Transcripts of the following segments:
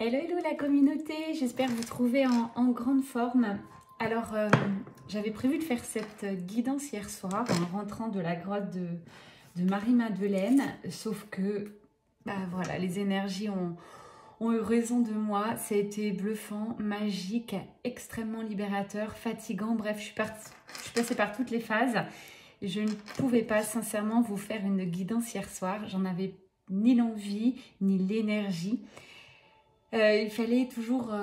Hello, hello la communauté, j'espère vous trouver en grande forme. Alors, j'avais prévu de faire cette guidance hier soir en rentrant de la grotte de Marie-Madeleine, sauf que, voilà, les énergies ont eu raison de moi. Ça a été bluffant, magique, extrêmement libérateur, fatigant, bref, je suis passée par toutes les phases. Je ne pouvais pas sincèrement vous faire une guidance hier soir, j'en avais ni l'envie, ni l'énergie. Il fallait toujours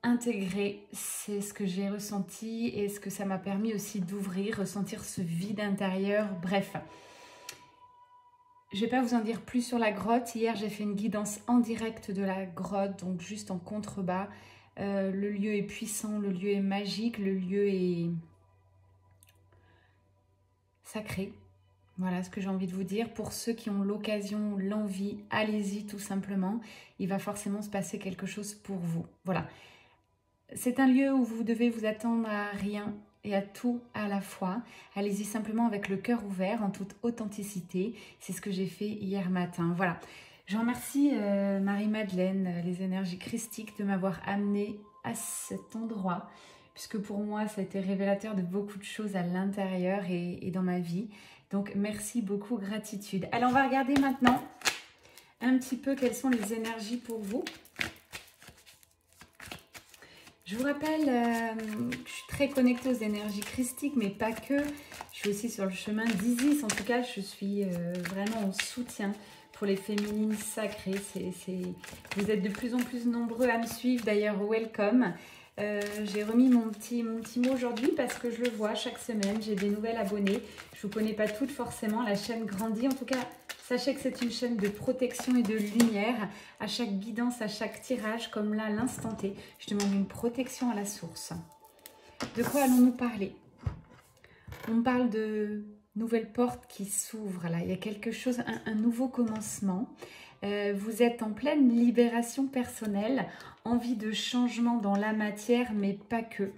intégrer, c'est ce que j'ai ressenti et ce que ça m'a permis aussi d'ouvrir, ressentir ce vide intérieur, bref. Je ne vais pas vous en dire plus sur la grotte. Hier, j'ai fait une guidance en direct de la grotte, donc juste en contrebas. Le lieu est puissant, le lieu est magique, le lieu est sacré. Voilà ce que j'ai envie de vous dire. Pour ceux qui ont l'occasion, l'envie, allez-y tout simplement. Il va forcément se passer quelque chose pour vous. Voilà. C'est un lieu où vous devez vous attendre à rien et à tout à la fois. Allez-y simplement avec le cœur ouvert, en toute authenticité. C'est ce que j'ai fait hier matin. Voilà. Je remercie Marie-Madeleine, les énergies christiques, de m'avoir amenée à cet endroit, puisque pour moi, ça a été révélateur de beaucoup de choses à l'intérieur et dans ma vie. Donc, merci beaucoup, gratitude. Alors, on va regarder maintenant un petit peu quelles sont les énergies pour vous. Je vous rappelle que je suis très connectée aux énergies christiques, mais pas que. Je suis aussi sur le chemin d'Isis. En tout cas, je suis vraiment en soutien pour les féminines sacrées. Vous êtes de plus en plus nombreux à me suivre. D'ailleurs, welcome. J'ai remis mon petit mot aujourd'hui parce que je le vois chaque semaine, j'ai des nouvelles abonnées. Je ne vous connais pas toutes forcément, la chaîne grandit. En tout cas, sachez que c'est une chaîne de protection et de lumière. À chaque guidance, à chaque tirage, comme là, à l'instant T, je demande une protection à la source. De quoi allons-nous parler? On parle de nouvelles portes qui s'ouvrent là. Il y a quelque chose, un nouveau commencement. Vous êtes en pleine libération personnelle, envie de changement dans la matière, mais pas que.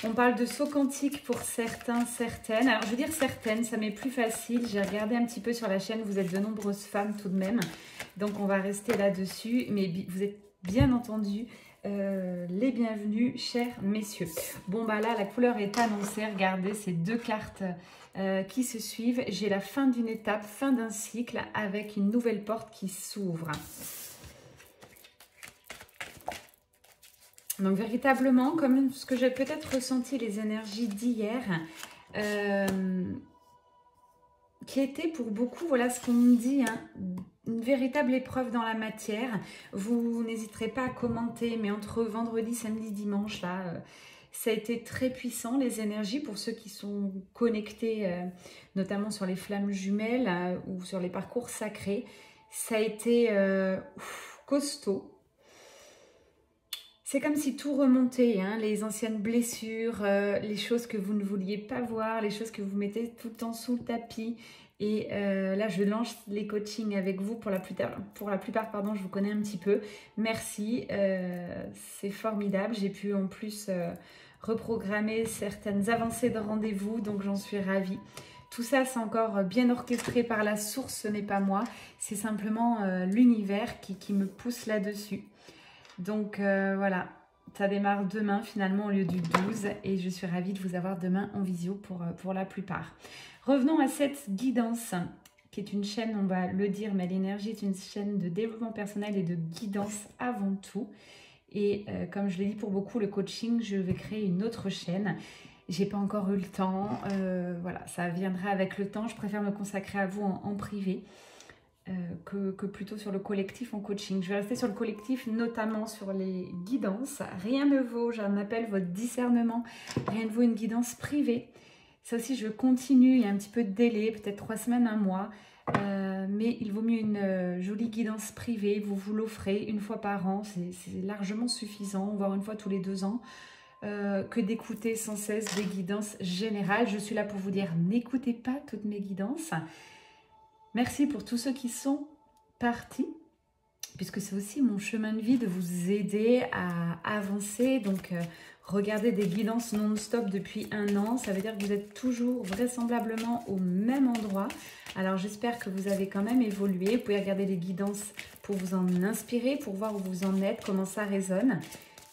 On parle de saut quantique pour certains, certaines. Alors, je veux dire certaines, ça m'est plus facile. J'ai regardé un petit peu sur la chaîne, vous êtes de nombreuses femmes tout de même. Donc, on va rester là-dessus. Mais vous êtes bien entendu les bienvenus, chers messieurs. Bon, bah là, la couleur est annoncée. Regardez, ces deux cartes qui se suivent. J'ai la fin d'une étape, fin d'un cycle avec une nouvelle porte qui s'ouvre. Donc véritablement, comme ce que j'ai peut-être ressenti les énergies d'hier, qui était pour beaucoup, voilà ce qu'on me dit, hein, une véritable épreuve dans la matière. Vous n'hésiterez pas à commenter, mais entre vendredi, samedi, dimanche, là, ça a été très puissant, les énergies, pour ceux qui sont connectés, notamment sur les flammes jumelles ou sur les parcours sacrés. Ça a été costaud. C'est comme si tout remontait, hein, les anciennes blessures, les choses que vous ne vouliez pas voir, les choses que vous mettez tout le temps sous le tapis. Et là, je lance les coachings avec vous. Pour la plupart, pardon, je vous connais un petit peu. Merci, c'est formidable. J'ai pu en plus reprogrammer certaines avancées de rendez-vous, donc j'en suis ravie. Tout ça, c'est encore bien orchestré par la source, ce n'est pas moi. C'est simplement l'univers qui me pousse là-dessus. Donc voilà, ça démarre demain finalement au lieu du 12 et je suis ravie de vous avoir demain en visio pour la plupart. Revenons à cette guidance qui est une chaîne, on va le dire, mais l'énergie est une chaîne de développement personnel et de guidance avant tout. Et comme je l'ai dit pour beaucoup, le coaching, je vais créer une autre chaîne. J'ai pas encore eu le temps, voilà, ça viendra avec le temps. Je préfère me consacrer à vous en privé. Que plutôt sur le collectif en coaching. Je vais rester sur le collectif, notamment sur les guidances. Rien ne vaut, j'en appelle votre discernement, rien ne vaut une guidance privée. Ça aussi, je continue, il y a un petit peu de délai, peut-être 3 semaines, 1 mois. Mais il vaut mieux une jolie guidance privée, vous l'offrez une fois par an, c'est largement suffisant, voire une fois tous les 2 ans. Que d'écouter sans cesse des guidances générales. Je suis là pour vous dire, n'écoutez pas toutes mes guidances. Merci pour tous ceux qui sont partis, puisque c'est aussi mon chemin de vie de vous aider à avancer. Donc, regardez des guidances non-stop depuis 1 an, ça veut dire que vous êtes toujours vraisemblablement au même endroit. Alors, j'espère que vous avez quand même évolué. Vous pouvez regarder les guidances pour vous en inspirer, pour voir où vous en êtes, comment ça résonne.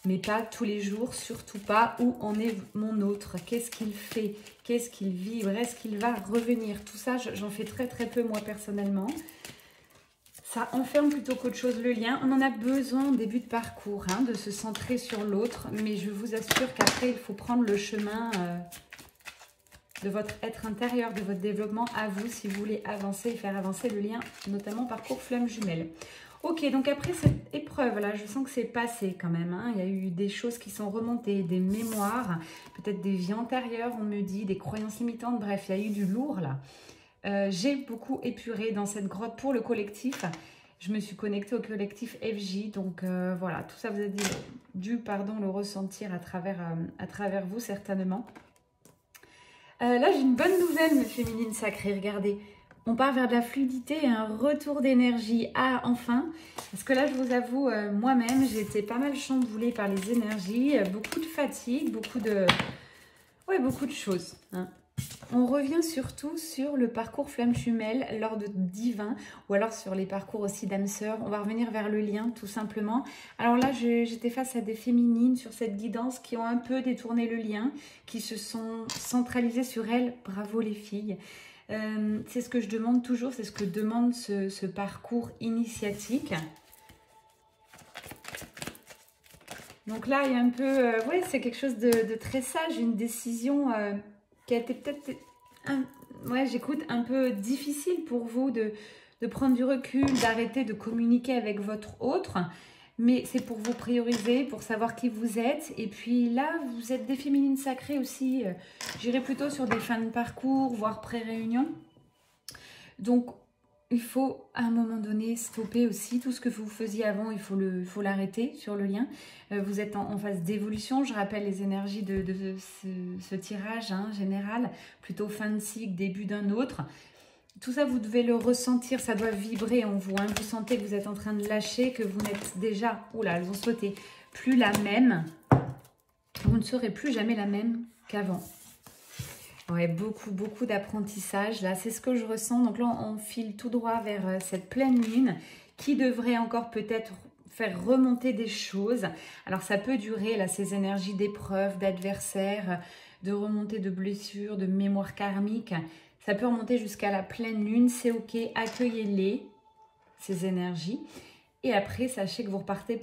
Mais pas tous les jours, surtout pas où en est mon autre. Qu'est-ce qu'il fait? Qu'est-ce qu'il vibre? Est-ce qu'il va revenir? Tout ça, j'en fais très très peu moi personnellement. Ça enferme plutôt qu'autre chose le lien. On en a besoin en début de parcours, hein, de se centrer sur l'autre. Mais je vous assure qu'après, il faut prendre le chemin de votre être intérieur, de votre développement à vous, si vous voulez avancer et faire avancer le lien, notamment parcours flamme jumelle. Ok, donc après cette épreuve-là, je sens que c'est passé quand même. Hein. Il y a eu des choses qui sont remontées, des mémoires, peut-être des vies antérieures, on me dit, des croyances limitantes. Bref, il y a eu du lourd là. J'ai beaucoup épuré dans cette grotte pour le collectif. Je me suis connectée au collectif FJ. Donc voilà, tout ça vous a dû le ressentir à travers vous certainement. Là, j'ai une bonne nouvelle, mes féminines sacrées. Regardez, on part vers de la fluidité et un retour d'énergie. Ah, enfin, parce que là, je vous avoue, moi-même, j'ai été pas mal chamboulée par les énergies. Beaucoup de fatigue, beaucoup de choses. Hein. On revient surtout sur le parcours flamme jumelle lors de divin ou alors sur les parcours aussi d'âme sœur. On va revenir vers le lien tout simplement. Alors là, j'étais face à des féminines sur cette guidance qui ont un peu détourné le lien, qui se sont centralisées sur elles. Bravo les filles. C'est ce que je demande toujours, c'est ce que demande ce parcours initiatique. Donc là, il y a un peu... ouais, c'est quelque chose de très sage, une décision... qui a été peut-être, j'écoute, un peu difficile pour vous de prendre du recul, d'arrêter de communiquer avec votre autre. Mais c'est pour vous prioriser, pour savoir qui vous êtes. Et puis là, vous êtes des féminines sacrées aussi. J'irai plutôt sur des fins de parcours, voire pré-réunion. Donc, il faut à un moment donné stopper aussi tout ce que vous faisiez avant, il faut l'arrêter sur le lien. Vous êtes en phase d'évolution, je rappelle les énergies de ce tirage général, plutôt fin de cycle, début d'un autre. Tout ça, vous devez le ressentir, ça doit vibrer en vous. Hein. Vous sentez que vous êtes en train de lâcher, que vous n'êtes déjà, oula, elles ont sauté, plus la même. Vous ne serez plus jamais la même qu'avant. Ouais, beaucoup d'apprentissage. Là, c'est ce que je ressens. Donc là, on file tout droit vers cette pleine lune qui devrait encore peut-être faire remonter des choses. Alors, ça peut durer, là, ces énergies d'épreuves, d'adversaires, de remontée de blessures, de mémoire karmique. Ça peut remonter jusqu'à la pleine lune. C'est OK. Accueillez-les, ces énergies. Et après, sachez que vous repartez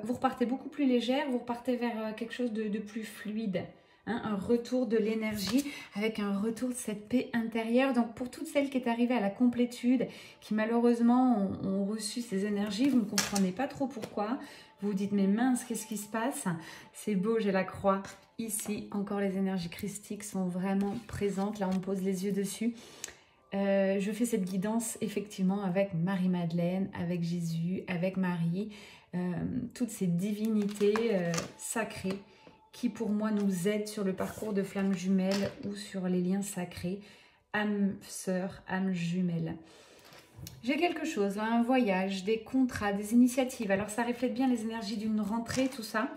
vous repartez beaucoup plus légère. Vous repartez vers quelque chose de plus fluide. Hein, un retour de l'énergie avec un retour de cette paix intérieure. Donc pour toutes celles qui est arrivées à la complétude, qui malheureusement ont reçu ces énergies, vous ne comprenez pas trop pourquoi. Vous vous dites mais mince, qu'est-ce qui se passe? C'est beau, j'ai la croix. Ici, encore les énergies christiques sont vraiment présentes. Là, on pose les yeux dessus. Je fais cette guidance effectivement avec Marie-Madeleine, avec Jésus, avec Marie. Toutes ces divinités sacrées qui pour moi nous aide sur le parcours de flamme jumelle ou sur les liens sacrés, âme sœur, âme jumelle. J'ai quelque chose, là, un voyage, des contrats, des initiatives. Alors ça reflète bien les énergies d'une rentrée, tout ça.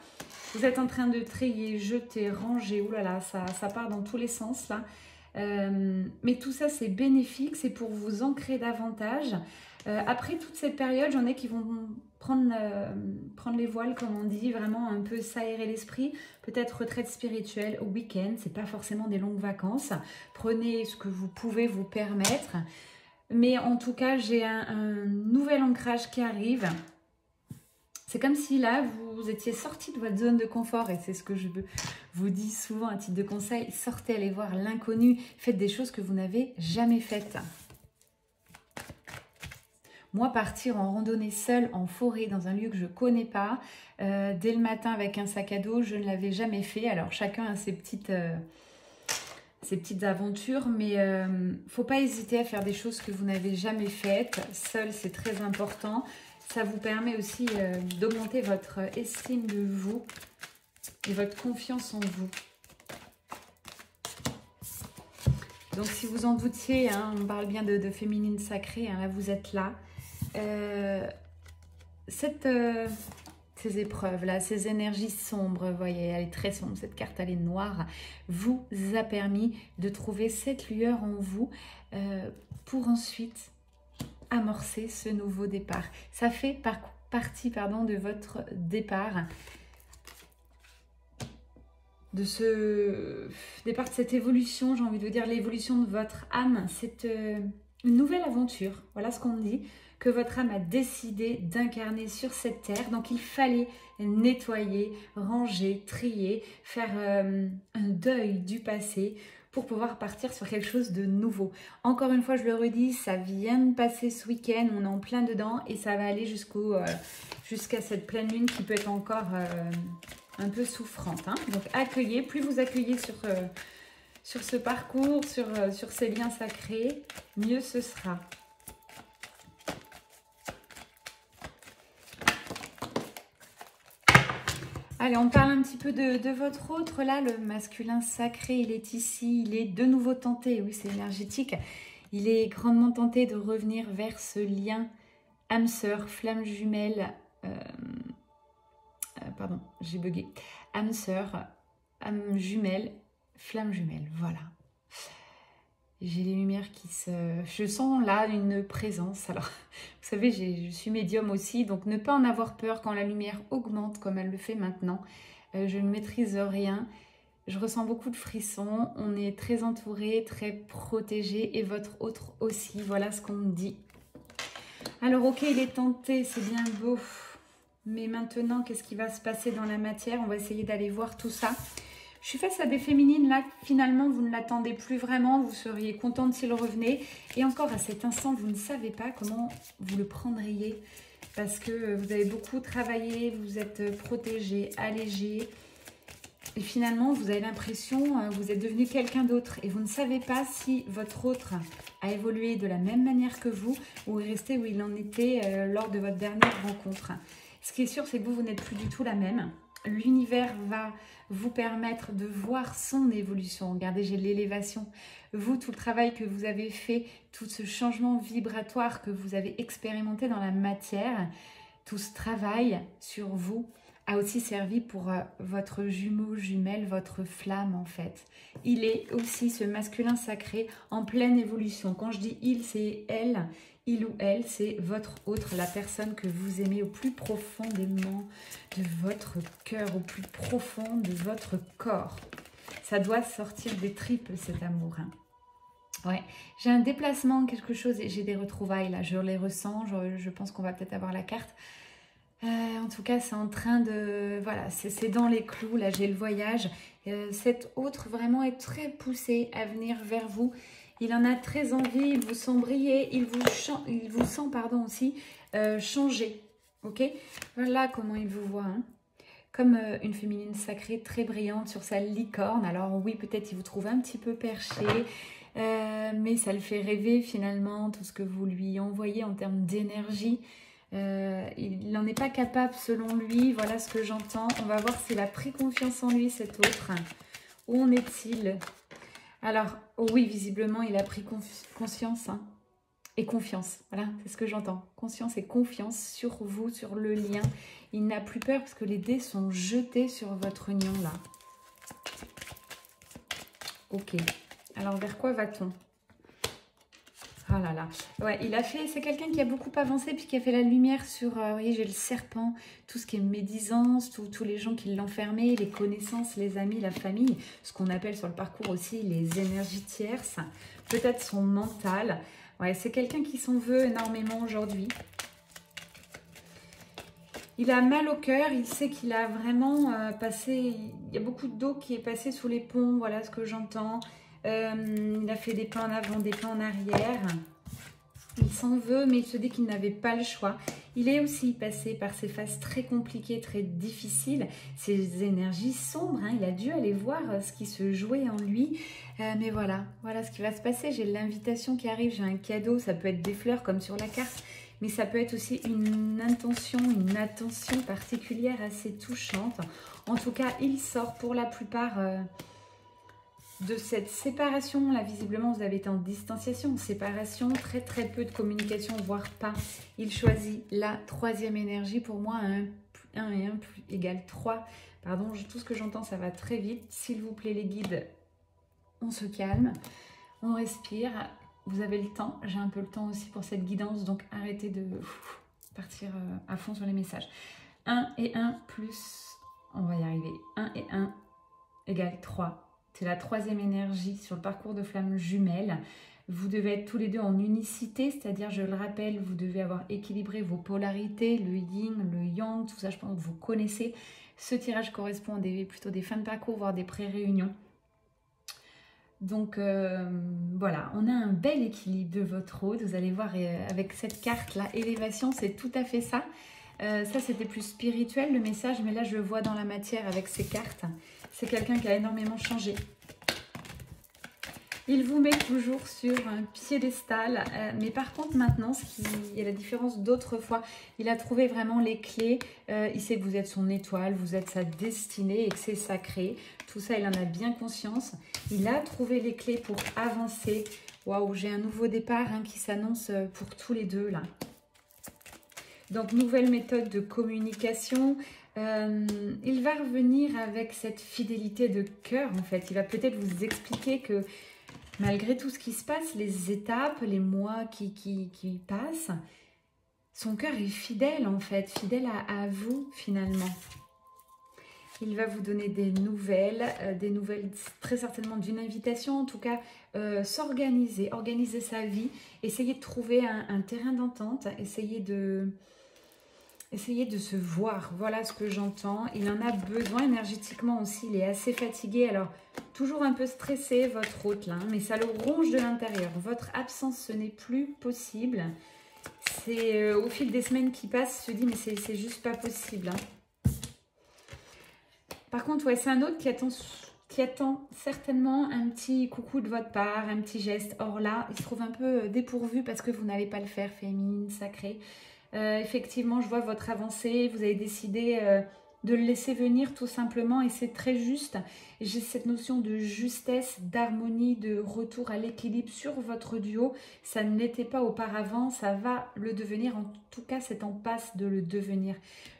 Vous êtes en train de trier, jeter, ranger, oulala, ça part dans tous les sens là. Mais tout ça c'est bénéfique, c'est pour vous ancrer davantage. Après toute cette période, j'en ai qui vont prendre les voiles, comme on dit, vraiment un peu s'aérer l'esprit, peut-être retraite spirituelle au week-end, c'est pas forcément des longues vacances. Prenez ce que vous pouvez vous permettre. Mais en tout cas, j'ai un nouvel ancrage qui arrive. C'est comme si là, vous étiez sorti de votre zone de confort et c'est ce que je vous dis souvent à titre de conseil. Sortez, allez voir l'inconnu, faites des choses que vous n'avez jamais faites. Moi, partir en randonnée seule en forêt dans un lieu que je ne connais pas, dès le matin avec un sac à dos, je ne l'avais jamais fait. Alors chacun a ses petites aventures, mais faut pas hésiter à faire des choses que vous n'avez jamais faites. Seul, c'est très important. Ça vous permet aussi d'augmenter votre estime de vous et votre confiance en vous. Donc, si vous en doutiez, hein, on parle bien de féminine sacrée, hein, là, vous êtes là. ces épreuves-là, ces énergies sombres, vous voyez, elle est très sombre, cette carte, elle est noire, vous a permis de trouver cette lueur en vous pour ensuite amorcer ce nouveau départ. Ça fait partie de votre départ, de ce départ, de cette évolution, j'ai envie de dire l'évolution de votre âme. C'est une nouvelle aventure, voilà ce qu'on me dit, que votre âme a décidé d'incarner sur cette terre. Donc il fallait nettoyer, ranger, trier, faire un deuil du passé pour pouvoir partir sur quelque chose de nouveau. Encore une fois, je le redis, ça vient de passer ce week-end, on est en plein dedans et ça va aller jusqu'à cette pleine lune qui peut être encore un peu souffrante. Hein. Donc accueillez, plus vous accueillez sur ce parcours, sur ces liens sacrés, mieux ce sera. Allez, on parle un petit peu de votre autre, là, le masculin sacré, il est ici, il est de nouveau tenté, oui, c'est énergétique, il est grandement tenté de revenir vers ce lien âme sœur, flamme jumelle, pardon, j'ai bugué, âme sœur, âme jumelle, flamme jumelle, voilà. J'ai les lumières qui se... Je sens là une présence. Alors, vous savez, je suis médium aussi, donc ne pas en avoir peur quand la lumière augmente comme elle le fait maintenant. Je ne maîtrise rien. Je ressens beaucoup de frissons. On est très entouré, très protégé et votre autre aussi. Voilà ce qu'on me dit. Alors, ok, il est tenté, c'est bien beau. Mais maintenant, qu'est-ce qui va se passer dans la matière? On va essayer d'aller voir tout ça. Je suis face à des féminines, là, finalement, vous ne l'attendez plus vraiment, vous seriez contente s'il revenait. Et encore, à cet instant, vous ne savez pas comment vous le prendriez. Parce que vous avez beaucoup travaillé, vous êtes protégé, allégé. Et finalement, vous avez l'impression, vous êtes devenu quelqu'un d'autre. Et vous ne savez pas si votre autre a évolué de la même manière que vous ou est resté où il en était lors de votre dernière rencontre. Ce qui est sûr, c'est que vous n'êtes plus du tout la même. L'univers va vous permettre de voir son évolution. Regardez, j'ai l'élévation. Vous, tout le travail que vous avez fait, tout ce changement vibratoire que vous avez expérimenté dans la matière, tout ce travail sur vous a aussi servi pour votre jumeau, jumelle, votre flamme en fait. Il est aussi ce masculin sacré en pleine évolution. Quand je dis il, c'est elle. Il ou elle, c'est votre autre, la personne que vous aimez au plus profondément de votre cœur, au plus profond de votre corps. Ça doit sortir des tripes, cet amour. Hein. Ouais, j'ai un déplacement, quelque chose, et j'ai des retrouvailles, là, je les ressens, je pense qu'on va peut-être avoir la carte. En tout cas, c'est en train de... Voilà, c'est dans les clous, là, j'ai le voyage. Cet autre, vraiment, est très poussé à venir vers vous. Il en a très envie, il vous sent briller, il vous sent pardon, aussi changer. Ok, voilà comment il vous voit. Hein. Comme une féminine sacrée très brillante sur sa licorne. Alors oui, peut-être il vous trouve un petit peu perché, mais ça le fait rêver finalement, tout ce que vous lui envoyez en termes d'énergie. Il n'en est pas capable selon lui, voilà ce que j'entends. On va voir s'il a pris confiance en lui, cet autre. Où en est-il ? Alors, oh oui, visiblement, il a pris conscience hein, et confiance. Voilà, c'est ce que j'entends. Conscience et confiance sur vous, sur le lien. Il n'a plus peur parce que les dés sont jetés sur votre union, là. Ok. Alors, vers quoi va-t-on ? Ah là là. Ouais, c'est quelqu'un qui a beaucoup avancé puis qui a fait la lumière sur, vous voyez, j'ai le serpent, tout ce qui est médisance, tous les gens qui l'ont fermé, les connaissances, les amis, la famille, ce qu'on appelle sur le parcours aussi les énergies tierces, peut-être son mental. Ouais, c'est quelqu'un qui s'en veut énormément aujourd'hui. Il a mal au cœur, il sait qu'il a vraiment passé, il y a beaucoup d'eau qui est passée sous les ponts, voilà ce que j'entends. Il a fait des pas en avant, des pas en arrière. Il s'en veut, mais il se dit qu'il n'avait pas le choix. Il est aussi passé par ces phases très compliquées, très difficiles, ces énergies sombres. Hein. Il a dû aller voir ce qui se jouait en lui. Mais voilà ce qui va se passer. J'ai l'invitation qui arrive, j'ai un cadeau. Ça peut être des fleurs comme sur la carte, mais ça peut être aussi une intention, une attention particulière assez touchante. En tout cas, il sort pour la plupart... de cette séparation. Là, visiblement, vous avez été en distanciation, séparation, très très peu de communication, voire pas. Il choisit la troisième énergie. Pour moi, 1 et 1 égale 3. Pardon, tout ce que j'entends, ça va très vite. S'il vous plaît, les guides, on se calme, on respire. Vous avez le temps, j'ai un peu le temps aussi pour cette guidance, donc arrêtez de partir à fond sur les messages. 1 et 1 plus, on va y arriver, 1 et 1 égale 3. C'est la troisième énergie sur le parcours de flamme jumelle. Vous devez être tous les deux en unicité, c'est-à-dire, je le rappelle, vous devez avoir équilibré vos polarités, le yin, le yang, tout ça, je pense que vous connaissez. Ce tirage correspond plutôt des fins de parcours, voire des pré-réunions. Donc voilà, on a un bel équilibre de votre hôte. Vous allez voir avec cette carte-là, élévation, c'est tout à fait ça. Ça, c'était plus spirituel le message, mais là, je le vois dans la matière avec ces cartes. C'est quelqu'un qui a énormément changé. Il vous met toujours sur un piédestal, mais par contre maintenant, il y a la différence d'autrefois, il a trouvé vraiment les clés, il sait que vous êtes son étoile, vous êtes sa destinée et que c'est sacré. Tout ça, il en a bien conscience. Il a trouvé les clés pour avancer. Waouh, j'ai un nouveau départ qui s'annonce pour tous les deux là. Donc, nouvelle méthode de communication. Il va revenir avec cette fidélité de cœur, en fait. Il va peut-être vous expliquer que malgré tout ce qui se passe, les étapes, les mois qui passent, son cœur est fidèle, en fait. Fidèle à vous, finalement. Il va vous donner des nouvelles très certainement d'une invitation, en tout cas, s'organiser, organiser sa vie, essayer de trouver un terrain d'entente, essayer de se voir, voilà ce que j'entends. Il en a besoin énergétiquement aussi, il est assez fatigué, alors toujours un peu stressé votre hôte là, mais ça le ronge de l'intérieur. Votre absence, ce n'est plus possible. C'est au fil des semaines qui passent, il se dit mais c'est juste pas possible. Par contre, ouais, c'est un autre qui attend certainement un petit coucou de votre part, un petit geste. Or là, il se trouve un peu dépourvu parce que vous n'allez pas le faire, féminine, sacrée. Effectivement, je vois votre avancée, vous avez décidé de le laisser venir tout simplement et c'est très juste. J'ai cette notion de justesse, d'harmonie, de retour à l'équilibre sur votre duo. Ça ne l'était pas auparavant, ça va le devenir, en tout cas c'est en passe de le devenir.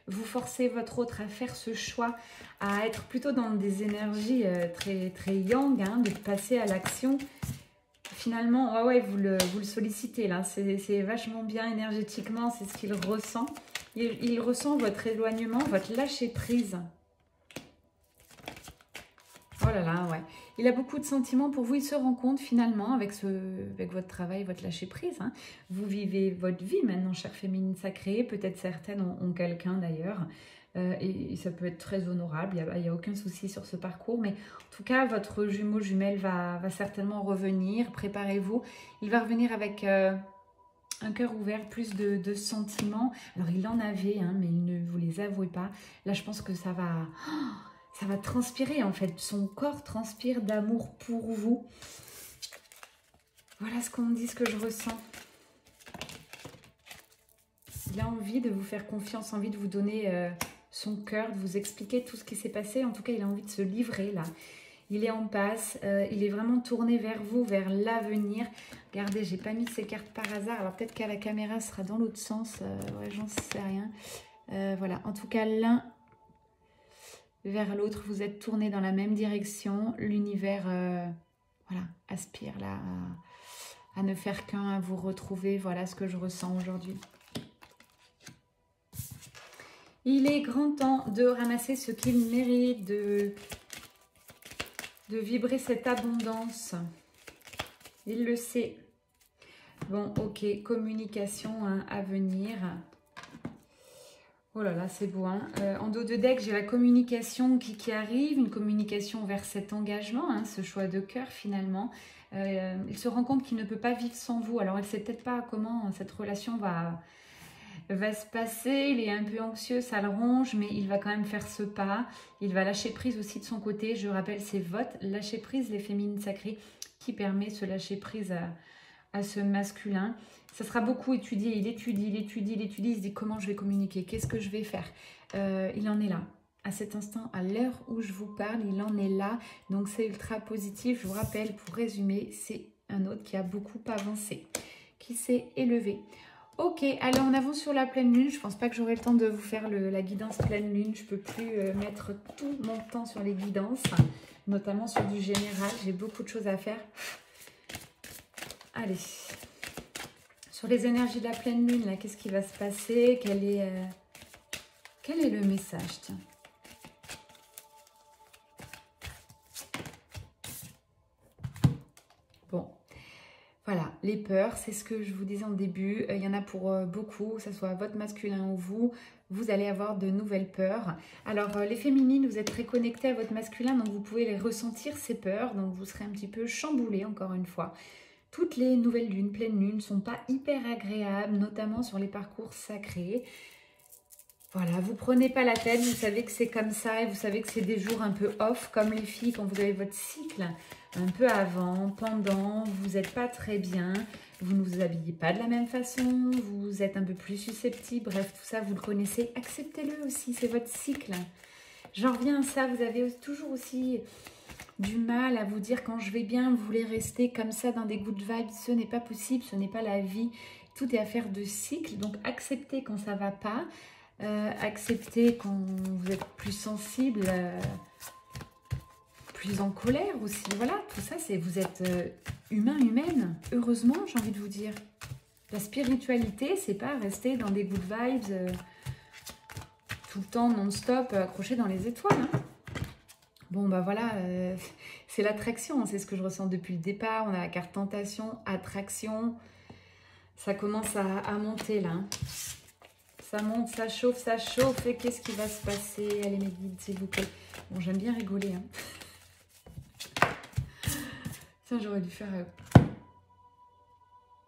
Vous forcez votre autre à faire ce choix, à être plutôt dans des énergies très, très yang, de passer à l'action. Finalement, ouais, vous le sollicitez là, c'est vachement bien énergétiquement, c'est ce qu'il ressent. Il ressent votre éloignement, votre lâcher prise. Oh là là, ouais. Il a beaucoup de sentiments pour vous, il se rend compte finalement avec votre travail, votre lâcher prise. Vous vivez votre vie maintenant, chère féminine sacrée, peut-être certaines ont quelqu'un d'ailleurs. Et ça peut être très honorable, il n'y a aucun souci sur ce parcours, mais en tout cas votre jumeau jumelle va certainement revenir, préparez-vous, il va revenir avec un cœur ouvert, plus de sentiments. Alors il en avait, mais il ne vous les avouait pas. Là je pense que ça va transpirer en fait, son corps transpire d'amour pour vous. Voilà ce qu'on me dit, ce que je ressens. Il a envie de vous faire confiance, envie de vous donner son cœur, de vous expliquer tout ce qui s'est passé. En tout cas, il a envie de se livrer là. Il est en passe, il est vraiment tourné vers vous, vers l'avenir. Regardez, j'ai pas mis ces cartes par hasard. Alors peut-être qu'à la caméra, ce sera dans l'autre sens. Ouais, j'en sais rien. Voilà, en tout cas, l'un vers l'autre, vous êtes tournés dans la même direction. L'univers, voilà, aspire là à ne faire qu'un, à vous retrouver. Voilà ce que je ressens aujourd'hui. Il est grand temps de ramasser ce qu'il mérite, de vibrer cette abondance. Il le sait. Bon, ok, communication à venir. Oh là là, c'est beau. En dos de deck, j'ai la communication qui arrive, une communication vers cet engagement, ce choix de cœur finalement. Il se rend compte qu'il ne peut pas vivre sans vous. Alors, il ne sait peut-être pas comment cette relation va se passer, il est un peu anxieux, ça le ronge, mais il va quand même faire ce pas. Il va lâcher prise aussi de son côté. Je rappelle, c'est votre lâcher prise, les féminines sacrées, qui permet ce lâcher prise à ce masculin. Ça sera beaucoup étudié. Il étudie, il se dit comment je vais communiquer, qu'est-ce que je vais faire. Il en est là. à cet instant, à l'heure où je vous parle, il en est là. Donc c'est ultra positif. Je vous rappelle, pour résumer, c'est un autre qui a beaucoup avancé, qui s'est élevé. Ok, allez, on avance sur la pleine lune. Je pense pas que j'aurai le temps de vous faire la guidance pleine lune. Je peux plus mettre tout mon temps sur les guidances, notamment sur du général. J'ai beaucoup de choses à faire. Allez, sur les énergies de la pleine lune, là, qu'est-ce qui va se passer? Quel est le message? Tiens. Bon, voilà, les peurs, c'est ce que je vous disais en début. Il y en a pour beaucoup, que ce soit votre masculin ou vous allez avoir de nouvelles peurs. Alors, les féminines, vous êtes très connectés à votre masculin, donc vous pouvez les ressentir, ces peurs. Donc, vous serez un petit peu chamboulés, encore une fois. Toutes les nouvelles lunes, pleines lunes, ne sont pas hyper agréables, notamment sur les parcours sacrés. Voilà, vous prenez pas la tête, vous savez que c'est comme ça et vous savez que c'est des jours un peu off, comme les filles, quand vous avez votre cycle un peu avant, pendant, vous n'êtes pas très bien, vous ne vous habillez pas de la même façon, vous êtes un peu plus susceptible, bref, tout ça, vous le connaissez, acceptez-le aussi, c'est votre cycle. J'en reviens à ça, vous avez toujours aussi du mal à vous dire quand je vais bien, vous voulez rester comme ça dans des good vibes, ce n'est pas possible, ce n'est pas la vie, tout est affaire de cycle, donc acceptez quand ça ne va pas, acceptez quand vous êtes plus sensible, plus en colère aussi, voilà, tout ça, c'est vous êtes humain, humaine, heureusement, j'ai envie de vous dire. La spiritualité, c'est pas rester dans des good vibes tout le temps non-stop, accroché dans les étoiles, hein. Bon, bah voilà, c'est l'attraction, c'est ce que je ressens depuis le départ. On a la carte tentation, attraction. Ça commence à monter là. Hein. Ça monte, ça chauffe, et qu'est-ce qui va se passer? Allez, mes guides, s'il vous plaît. Bon, j'aime bien rigoler. Hein. Tiens, j'aurais dû faire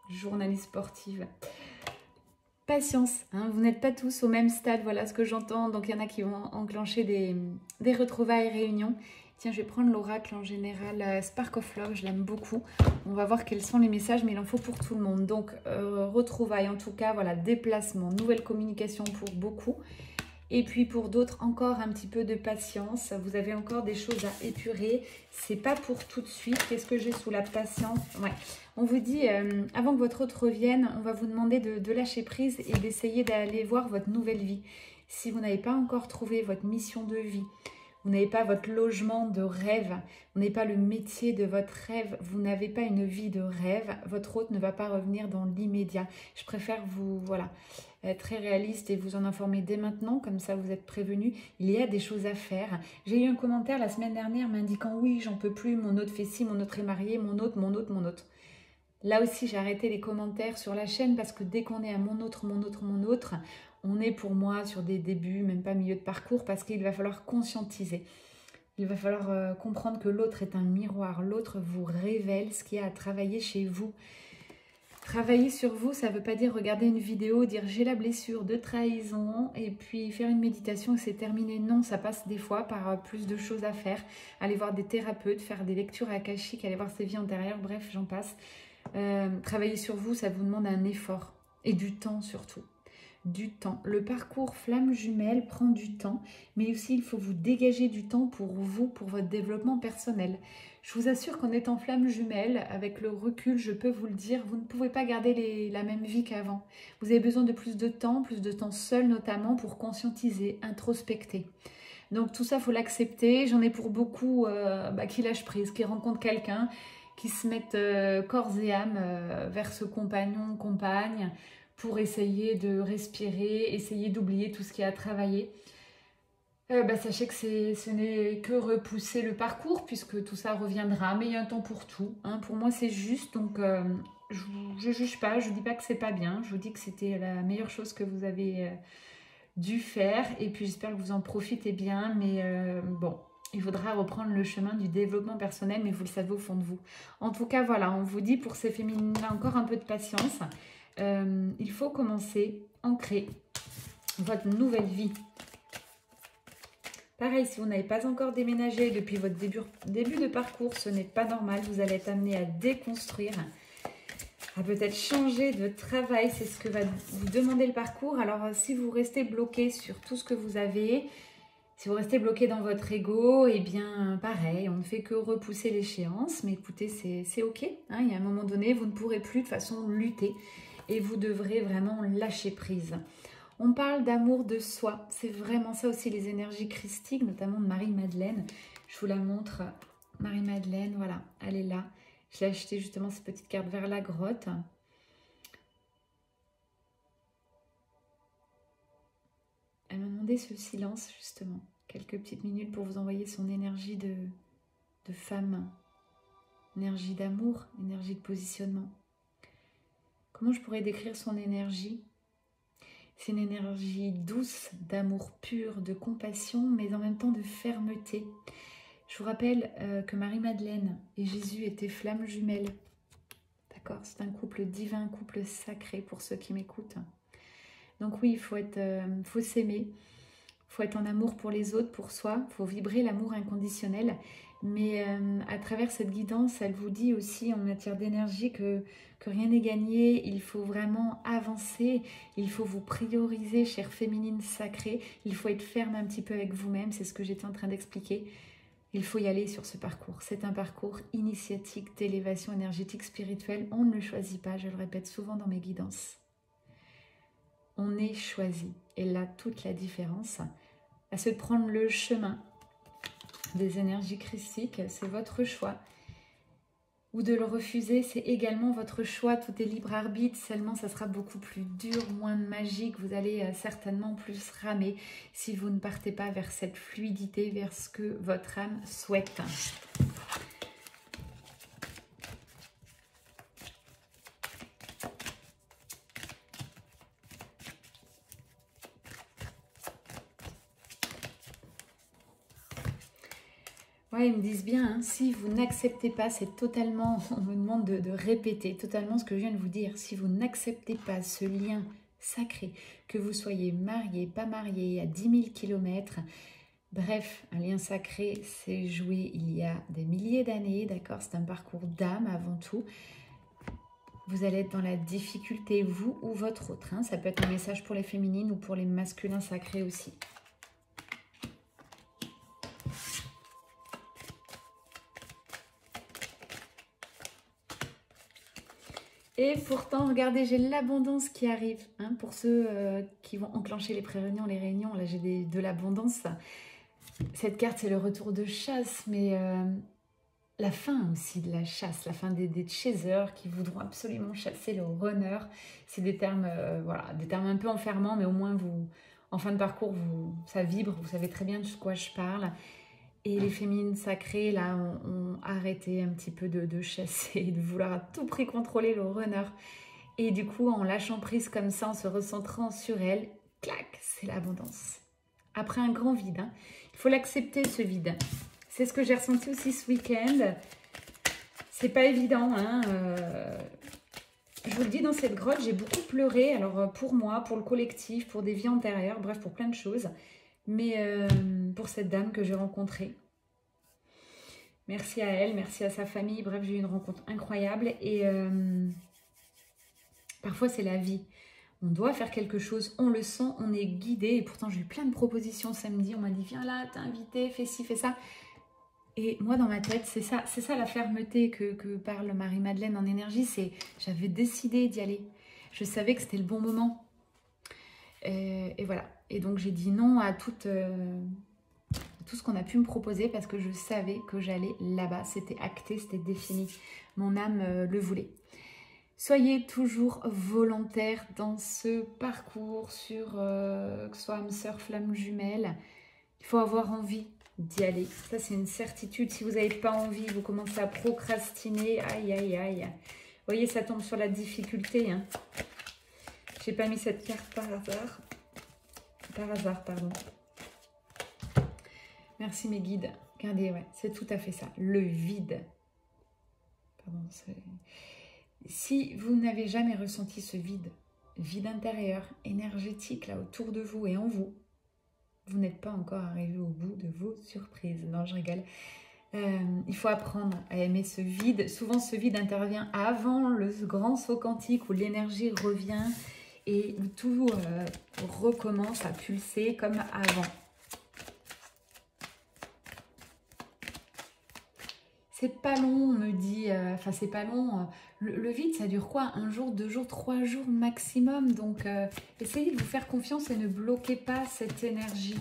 journaliste sportive. Patience, hein, vous n'êtes pas tous au même stade, voilà ce que j'entends. Donc, il y en a qui vont enclencher des retrouvailles, réunions. Tiens, je vais prendre l'oracle en général, Spark of Love, je l'aime beaucoup. On va voir quels sont les messages, mais il en faut pour tout le monde. Donc, retrouvailles, en tout cas, voilà, déplacement, nouvelle communication pour beaucoup. Et puis pour d'autres, encore un petit peu de patience. Vous avez encore des choses à épurer. C'est pas pour tout de suite. Qu'est-ce que j'ai sous la patience? Ouais. On vous dit, avant que votre autre revienne, on va vous demander de lâcher prise et d'essayer d'aller voir votre nouvelle vie. Si vous n'avez pas encore trouvé votre mission de vie, vous n'avez pas votre logement de rêve, vous n'avez pas le métier de votre rêve, vous n'avez pas une vie de rêve, votre hôte ne va pas revenir dans l'immédiat. Je préfère vous, voilà, être très réaliste et vous en informer dès maintenant, comme ça vous êtes prévenus. Il y a des choses à faire. J'ai eu un commentaire la semaine dernière m'indiquant « Oui, j'en peux plus, mon hôte fait ci, mon autre est marié, mon hôte, mon hôte, mon hôte ». Là aussi, j'ai arrêté les commentaires sur la chaîne parce que dès qu'on est à mon autre, on est pour moi sur des débuts, même pas milieu de parcours, parce qu'il va falloir conscientiser. Il va falloir comprendre que l'autre est un miroir. L'autre vous révèle ce qu'il y a à travailler chez vous. Travailler sur vous, ça ne veut pas dire regarder une vidéo, dire j'ai la blessure de trahison et puis faire une méditation et c'est terminé. Non, ça passe des fois par plus de choses à faire. Aller voir des thérapeutes, faire des lectures akashiques, aller voir ses vies antérieures, bref, j'en passe. Travailler sur vous, ça vous demande un effort et du temps surtout. Du temps. Le parcours flamme jumelle prend du temps, mais aussi il faut vous dégager du temps pour vous, pour votre développement personnel. Je vous assure qu'en étant flamme jumelle, avec le recul, je peux vous le dire, vous ne pouvez pas garder la même vie qu'avant. Vous avez besoin de plus de temps seul notamment pour conscientiser, introspecter. Donc tout ça, il faut l'accepter. J'en ai pour beaucoup qui lâchent prise, qui rencontrent quelqu'un, qui se mettent corps et âme vers ce compagnon, compagne, pour essayer de respirer, essayer d'oublier tout ce qu'il y a à travailler. Sachez que ce n'est que repousser le parcours, puisque tout ça reviendra, mais il y a un temps pour tout. Hein. Pour moi, c'est juste, donc je ne juge pas, je ne dis pas que c'est pas bien, je vous dis que c'était la meilleure chose que vous avez dû faire, et puis j'espère que vous en profitez bien, mais bon, il faudra reprendre le chemin du développement personnel, mais vous le savez au fond de vous. En tout cas, voilà, on vous dit pour ces féminines-là, encore un peu de patience. Il faut commencer, ancrer votre nouvelle vie. Pareil, si vous n'avez pas encore déménagé depuis votre début de parcours, ce n'est pas normal. Vous allez être amené à déconstruire, à peut-être changer de travail. C'est ce que va vous demander le parcours. Alors, si vous restez bloqué sur tout ce que vous avez, Si vous restez bloqué dans votre ego, eh bien pareil, on ne fait que repousser l'échéance. Mais écoutez, c'est ok. Hein, il y a un moment donné, vous ne pourrez plus de toute façon lutter et vous devrez vraiment lâcher prise. On parle d'amour de soi. C'est vraiment ça aussi les énergies christiques, notamment de Marie-Madeleine. Je vous la montre. Marie-Madeleine, voilà, elle est là. Je l'ai acheté justement cette petite carte vers la grotte. Elle m'a demandé ce silence justement. Quelques petites minutes pour vous envoyer son énergie de femme. Énergie d'amour, énergie de positionnement. Comment je pourrais décrire son énergie? C'est une énergie douce, d'amour pur, de compassion, mais en même temps de fermeté. Je vous rappelle que Marie-Madeleine et Jésus étaient flammes jumelles. D'accord? C'est un couple divin, un couple sacré pour ceux qui m'écoutent. Donc oui, il faut s'aimer, il faut être en amour pour les autres, pour soi, il faut vibrer l'amour inconditionnel. Mais à travers cette guidance, elle vous dit aussi en matière d'énergie que rien n'est gagné, il faut vraiment avancer, il faut vous prioriser, chère féminine sacrée, il faut être ferme un petit peu avec vous-même, c'est ce que j'étais en train d'expliquer. Il faut y aller sur ce parcours. C'est un parcours initiatique d'élévation énergétique spirituelle. On ne le choisit pas, je le répète souvent dans mes guidances. On est choisi. Et là, toute la différence, à se prendre le chemin des énergies christiques, c'est votre choix. Ou de le refuser, c'est également votre choix. Tout est libre arbitre, seulement ça sera beaucoup plus dur, moins magique. Vous allez certainement plus ramer si vous ne partez pas vers cette fluidité, vers ce que votre âme souhaite. Ouais, ils me disent bien, hein, si vous n'acceptez pas, c'est totalement, on me demande de répéter totalement ce que je viens de vous dire. Si vous n'acceptez pas ce lien sacré, que vous soyez marié, pas marié, à 10 000 km, bref, un lien sacré, c'est joué il y a des milliers d'années, d'accord? C'est un parcours d'âme avant tout. Vous allez être dans la difficulté, vous ou votre autre. Hein. Ça peut être un message pour les féminines ou pour les masculins sacrés aussi. Et pourtant, regardez, j'ai l'abondance qui arrive. Hein, pour ceux qui vont enclencher les pré-réunions, les réunions, là j'ai de l'abondance. Cette carte, c'est le retour de chasse, mais la fin aussi de la chasse, la fin des chasers qui voudront absolument chasser le runner. C'est des termes, voilà, des termes un peu enfermants, mais au moins, vous, en fin de parcours, ça vibre, vous savez très bien de quoi je parle. Et les féminines sacrées, là, ont arrêté un petit peu de chasser, de vouloir à tout prix contrôler le runner. Et du coup, en lâchant prise comme ça, en se recentrant sur elle, clac, c'est l'abondance. Après un grand vide, hein, il faut l'accepter, ce vide. C'est ce que j'ai ressenti aussi ce week-end. C'est pas évident, hein. Je vous le dis, dans cette grotte, j'ai beaucoup pleuré. Alors, pour moi, pour le collectif, pour des vies antérieures, bref, pour plein de choses. Mais pour cette dame que j'ai rencontrée. Merci à elle, merci à sa famille. Bref, j'ai eu une rencontre incroyable. Et parfois, c'est la vie. On doit faire quelque chose, on le sent, on est guidé. Et pourtant, j'ai eu plein de propositions samedi. On m'a dit, viens là, t'es invité, fais ci, fais ça. Et moi, dans ma tête, c'est ça la fermeté que parle Marie-Madeleine en énergie. C'est, j'avais décidé d'y aller. Je savais que c'était le bon moment. Et voilà. Et donc, j'ai dit non à tout ce qu'on a pu me proposer parce que je savais que j'allais là-bas. C'était acté, c'était défini. Mon âme le voulait. Soyez toujours volontaire dans ce parcours sur que ce soit âme sœur, flamme jumelle. Il faut avoir envie d'y aller. Ça, c'est une certitude. Si vous n'avez pas envie, vous commencez à procrastiner. Aïe, aïe, aïe. Vous voyez, ça tombe sur la difficulté. Hein. Je n'ai pas mis cette carte par hasard. Par hasard, pardon. Merci mes guides. Regardez, ouais, c'est tout à fait ça. Le vide. Pardon, si vous n'avez jamais ressenti ce vide, vide intérieur, énergétique, là, autour de vous et en vous, vous n'êtes pas encore arrivé au bout de vos surprises. Non, je rigole. Il faut apprendre à aimer ce vide. Souvent, ce vide intervient avant le grand saut quantique où l'énergie revient et où tout recommence à pulser comme avant. c'est pas long, on me dit, enfin c'est pas long, le vide ça dure quoi? Un jour, 2 jours, 3 jours maximum, donc essayez de vous faire confiance et ne bloquez pas cette énergie.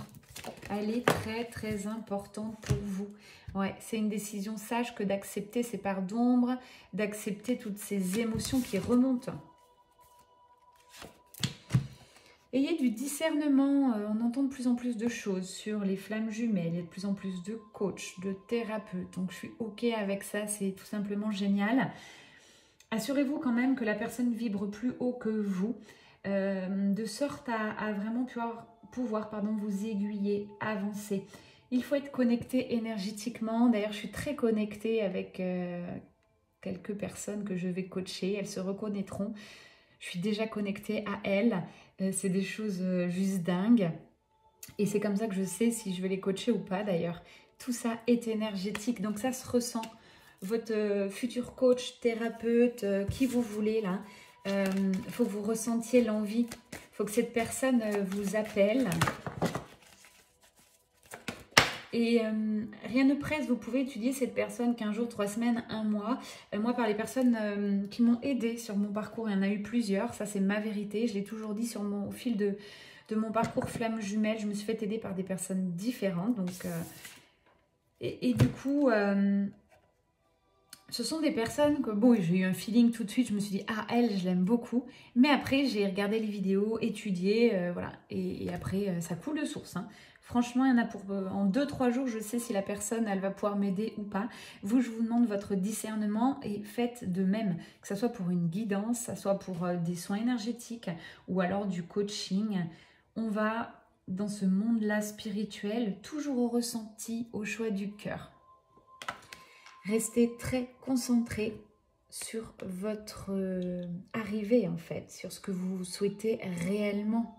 Elle est très très importante pour vous. Ouais, c'est une décision sage que d'accepter ces parts d'ombre, d'accepter toutes ces émotions qui remontent. Ayez du discernement, on entend de plus en plus de choses sur les flammes jumelles, il y a de plus en plus de coachs, de thérapeutes, donc je suis ok avec ça, c'est tout simplement génial. Assurez-vous quand même que la personne vibre plus haut que vous, de sorte à vraiment pouvoir vous aiguiller, avancer. Il faut être connecté énergétiquement, d'ailleurs je suis très connectée avec quelques personnes que je vais coacher, elles se reconnaîtront. Je suis déjà connectée à elles. C'est des choses juste dingues. Et c'est comme ça que je sais si je vais les coacher ou pas d'ailleurs. Tout ça est énergétique. Donc ça se ressent. Votre futur coach, thérapeute, qui vous voulez là. Il faut que vous ressentiez l'envie. Il faut que cette personne vous appelle. Et rien ne presse, vous pouvez étudier cette personne 15 jours, 3 semaines, 1 mois. Moi, par les personnes qui m'ont aidée sur mon parcours, il y en a eu plusieurs. Ça, c'est ma vérité. Je l'ai toujours dit au fil de mon parcours flamme jumelle. Je me suis fait aider par des personnes différentes. Donc, et du coup, ce sont des personnes que, bon, j'ai eu un feeling tout de suite. Je me suis dit, ah, elle, je l'aime beaucoup. Mais après, j'ai regardé les vidéos, étudié, voilà. Et après, ça coule de source, hein. Franchement, il y en a pour... En 2-3 jours, je sais si la personne, elle va pouvoir m'aider ou pas. Vous, je vous demande votre discernement et faites de même. Que ce soit pour une guidance, que ce soit pour des soins énergétiques ou alors du coaching. On va, dans ce monde-là spirituel, toujours au ressenti, au choix du cœur. Restez très concentré sur votre arrivée, en fait, sur ce que vous souhaitez réellement.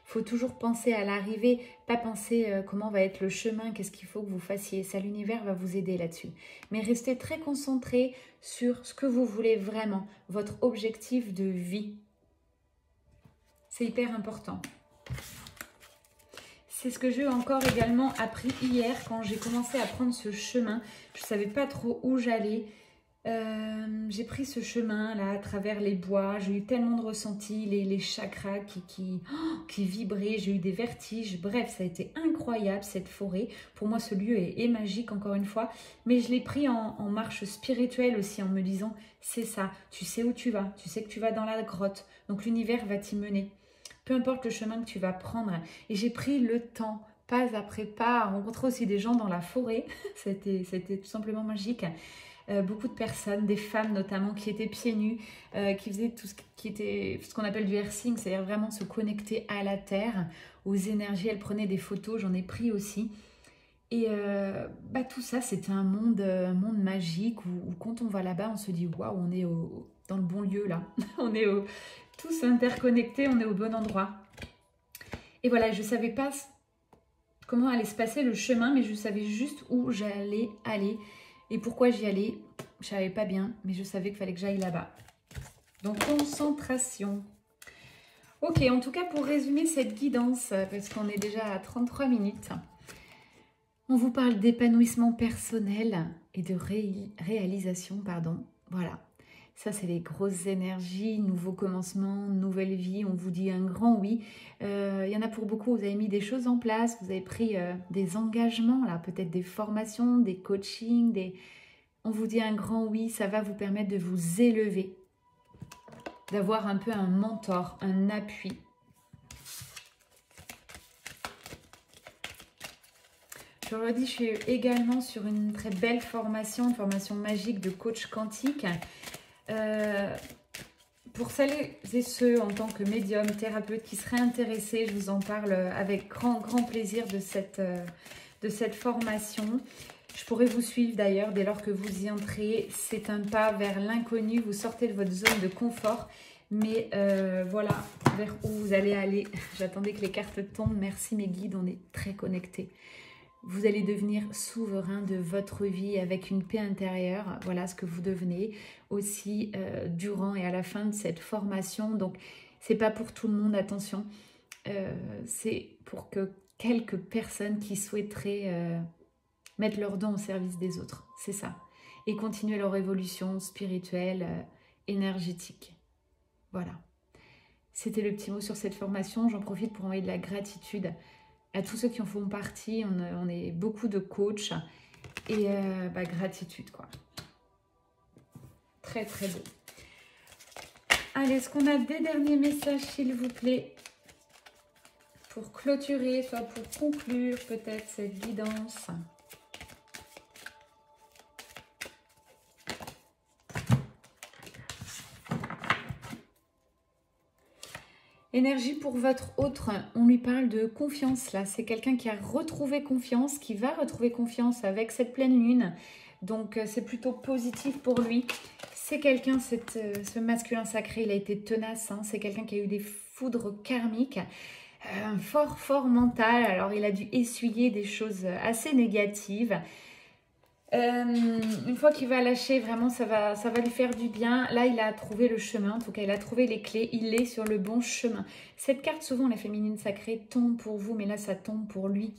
Il faut toujours penser à l'arrivée, pas penser comment va être le chemin, qu'est-ce qu'il faut que vous fassiez. Ça, l'univers va vous aider là-dessus. Mais restez très concentré sur ce que vous voulez vraiment, votre objectif de vie. C'est hyper important. C'est ce que j'ai encore également appris hier quand j'ai commencé à prendre ce chemin. Je ne savais pas trop où j'allais. J'ai pris ce chemin là à travers les bois, j'ai eu tellement de ressentis, les chakras qui vibraient, j'ai eu des vertiges, bref ça a été incroyable cette forêt. Pour moi ce lieu est magique encore une fois, mais je l'ai pris en marche spirituelle aussi en me disant c'est ça, tu sais où tu vas, tu sais que tu vas dans la grotte, donc l'univers va t'y mener, peu importe le chemin que tu vas prendre. Et j'ai pris le temps, pas après pas, à rencontrer aussi des gens dans la forêt, ça a été tout simplement magique. Beaucoup de personnes, des femmes notamment, qui étaient pieds nus, qui faisaient tout ce qui était ce qu'on appelle du earthing, c'est-à-dire vraiment se connecter à la terre, aux énergies. Elles prenaient des photos, j'en ai pris aussi. Et tout ça, c'était un monde magique où quand on va là-bas, on se dit waouh, on est dans le bon lieu là. On est tous interconnectés, on est au bon endroit. Et voilà, je ne savais pas comment allait se passer le chemin, mais je savais juste où j'allais aller. Et pourquoi j'y allais, je ne savais pas bien, mais je savais qu'il fallait que j'aille là-bas. Donc, concentration. Ok, en tout cas, pour résumer cette guidance, parce qu'on est déjà à 33 minutes, on vous parle d'épanouissement personnel et de réalisation, pardon. Voilà, ça c'est les grosses énergies, nouveau commencement, nouvelle vie, on vous dit un grand oui. Il y en a pour beaucoup, vous avez mis des choses en place, vous avez pris des engagements, là, peut-être des formations, des coachings, on vous dit un grand oui, ça va vous permettre de vous élever, d'avoir un peu un mentor, un appui. Je le redis, je suis également sur une très belle formation, une formation magique de coach quantique. Pour celles et ceux en tant que médium, thérapeute qui seraient intéressés, je vous en parle avec grand plaisir de cette formation. Je pourrais vous suivre d'ailleurs dès lors que vous y entrez. C'est un pas vers l'inconnu, vous sortez de votre zone de confort. Mais voilà vers où vous allez aller. J'attendais que les cartes tombent. Merci mes guides, on est très connectés. Vous allez devenir souverain de votre vie avec une paix intérieure. Voilà ce que vous devenez aussi durant et à la fin de cette formation. Donc, c'est pas pour tout le monde, attention. C'est pour que quelques personnes qui souhaiteraient mettre leurs dons au service des autres. C'est ça. et continuer leur évolution spirituelle, énergétique. Voilà. C'était le petit mot sur cette formation. J'en profite pour envoyer de la gratitude à tous ceux qui en font partie. On est beaucoup de coachs et gratitude quoi. Très très beau. Allez, est-ce qu'on a des derniers messages s'il vous plaît pour clôturer, soit pour conclure peut-être cette guidance? Énergie pour votre autre, on lui parle de confiance là. C'est quelqu'un qui a retrouvé confiance, qui va retrouver confiance avec cette pleine lune. Donc c'est plutôt positif pour lui. C'est quelqu'un, ce masculin sacré, il a été tenace. Hein. C'est quelqu'un qui a eu des foudres karmiques. Un fort mental. Alors il a dû essuyer des choses assez négatives. Une fois qu'il va lâcher, vraiment, ça va lui faire du bien. Là, il a trouvé le chemin. En tout cas, il a trouvé les clés. Il est sur le bon chemin. Cette carte, souvent, la féminine sacrée tombe pour vous, mais là, ça tombe pour lui.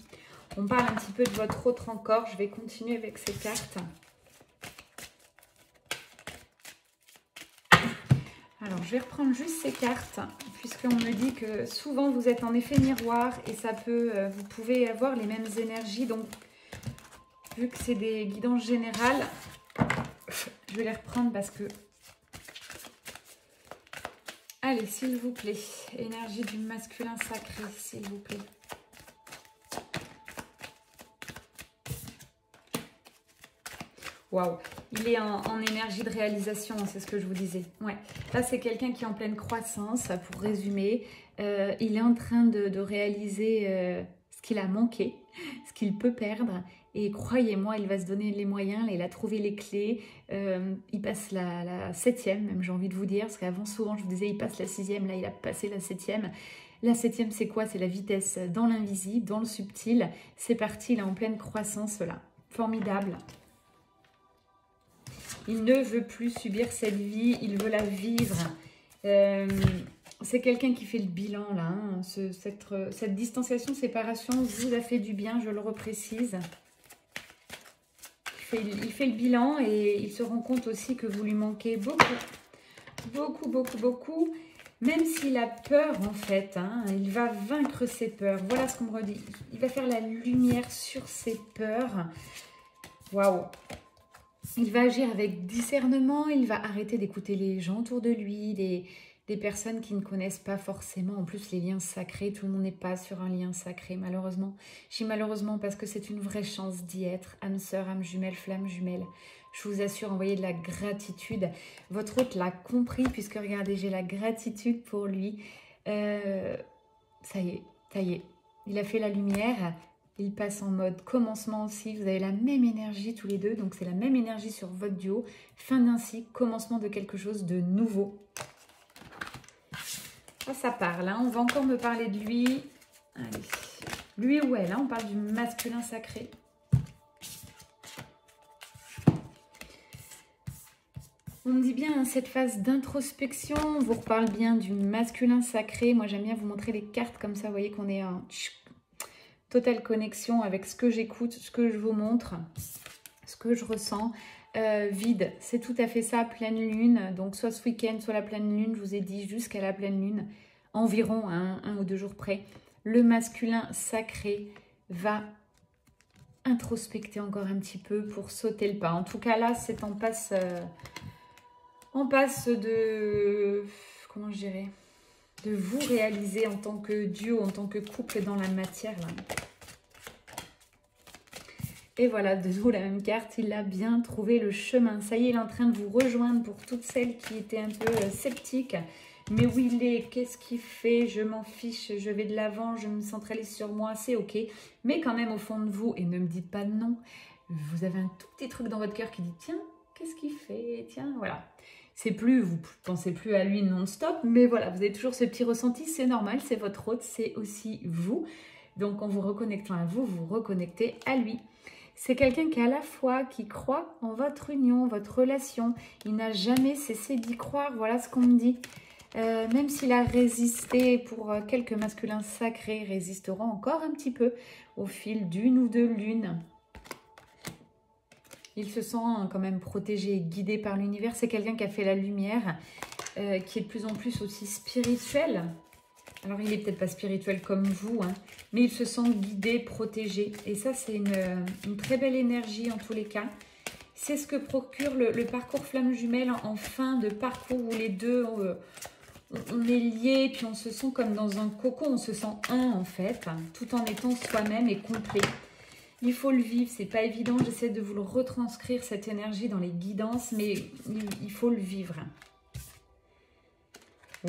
On parle un petit peu de votre autre encore. Je vais continuer avec ces cartes. Alors, je vais reprendre juste ces cartes, puisqu'on me dit que souvent, vous êtes en effet miroir et ça peut, vous pouvez avoir les mêmes énergies. Donc, vu que c'est des guidances générales, je vais les reprendre parce que... Allez, s'il vous plaît, énergie du masculin sacré, s'il vous plaît. Waouh, il est en énergie de réalisation, c'est ce que je vous disais. Ouais. Là, c'est quelqu'un qui est en pleine croissance, pour résumer. Il est en train de réaliser ce qu'il a manqué, ce qu'il peut perdre. Et croyez-moi, il va se donner les moyens. Là, il a trouvé les clés. Il passe la 7e, même j'ai envie de vous dire. Parce qu'avant, souvent, je vous disais, il passe la 6e. Là, il a passé la 7e. La 7e, c'est quoi? C'est la vitesse dans l'invisible, dans le subtil. C'est parti, il est en pleine croissance, là. Formidable. Il ne veut plus subir cette vie. Il veut la vivre. C'est quelqu'un qui fait le bilan, là. Hein. Cette distanciation, séparation vous a fait du bien, je le reprécise. Il fait le bilan et il se rend compte aussi que vous lui manquez beaucoup. Même s'il a peur en fait, hein, il va vaincre ses peurs. Voilà ce qu'on me redit. Il va faire la lumière sur ses peurs. Waouh! Il va agir avec discernement. Il va arrêter d'écouter les gens autour de lui, des personnes qui ne connaissent pas forcément. En plus, les liens sacrés, tout le monde n'est pas sur un lien sacré, malheureusement. Je dis malheureusement parce que c'est une vraie chance d'y être. Âme sœur, âme jumelle, flamme jumelle. Je vous assure, envoyez de la gratitude. Votre hôte l'a compris, puisque regardez, j'ai la gratitude pour lui. Ça y est. Il a fait la lumière. Il passe en mode commencement aussi. Vous avez la même énergie tous les deux. Donc, c'est la même énergie sur votre duo. Fin d'un cycle, commencement de quelque chose de nouveau. Ah, ça parle, hein. On va encore me parler de lui. Allez. Lui ou elle, hein. On parle du masculin sacré. On me dit bien, hein, cette phase d'introspection, on vous reparle bien du masculin sacré. Moi, j'aime bien vous montrer les cartes comme ça. Vous voyez qu'on est en totale connexion avec ce que j'écoute, ce que je vous montre, ce que je ressens. Vide, c'est tout à fait ça, pleine lune, donc soit ce week-end, soit la pleine lune, je vous ai dit jusqu'à la pleine lune, environ un ou 2 jours près, le masculin sacré va introspecter encore un petit peu pour sauter le pas. En tout cas là, c'est on passe de, comment je dirais, de vous réaliser en tant que duo, en tant que couple dans la matière là. Et voilà, de nouveau la même carte, il a bien trouvé le chemin. Ça y est, il est en train de vous rejoindre pour toutes celles qui étaient un peu sceptiques. Mais où il est? Qu'est-ce qu'il fait? Je m'en fiche, je vais de l'avant, je me centralise sur moi, c'est ok. Mais quand même au fond de vous, et ne me dites pas non, vous avez un tout petit truc dans votre cœur qui dit, tiens, qu'est-ce qu'il fait? Tiens, voilà. C'est plus, vous pensez plus à lui non-stop, mais voilà, vous avez toujours ce petit ressenti, c'est normal, c'est votre hôte, c'est aussi vous. Donc en vous reconnectant à vous, vous reconnectez à lui. C'est quelqu'un qui à la fois qui croit en votre union, votre relation. Il n'a jamais cessé d'y croire. Voilà ce qu'on me dit. Même s'il a résisté pour quelques masculins sacrés, résisteront encore un petit peu au fil d'une ou deux lunes. Il se sent quand même protégé et guidé par l'univers. C'est quelqu'un qui a fait la lumière, qui est de plus en plus aussi spirituel. Alors, il n'est peut-être pas spirituel comme vous, hein, mais il se sent guidé, protégé. Et ça, c'est une très belle énergie en tous les cas. C'est ce que procure le parcours flamme jumelle en fin de parcours où les deux, on est liés, puis on se sent comme dans un cocon, on se sent un en fait, tout en étant soi-même et complet. Il faut le vivre, c'est pas évident, j'essaie de vous le retranscrire cette énergie dans les guidances, mais il faut le vivre.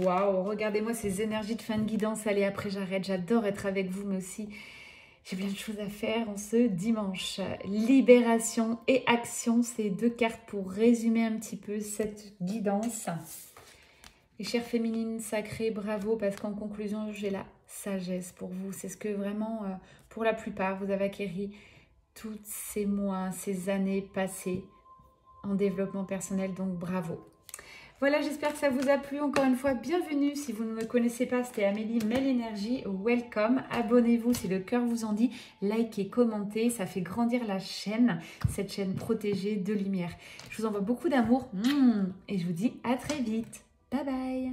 Waouh, regardez-moi ces énergies de fin de guidance. Allez, après j'arrête, j'adore être avec vous, mais aussi j'ai plein de choses à faire en ce dimanche. Libération et action, c'est 2 cartes pour résumer un petit peu cette guidance. Les chères féminines sacrées, bravo, parce qu'en conclusion, j'ai la sagesse pour vous. C'est ce que vraiment, pour la plupart, vous avez acquéri tous ces mois, ces années passées en développement personnel, donc bravo. Voilà, j'espère que ça vous a plu. Encore une fois, bienvenue. Si vous ne me connaissez pas, c'était Amélie Mel Energy. Welcome. Abonnez-vous si le cœur vous en dit. Likez, commentez. Ça fait grandir la chaîne, cette chaîne protégée de lumière. Je vous envoie beaucoup d'amour et je vous dis à très vite. Bye bye.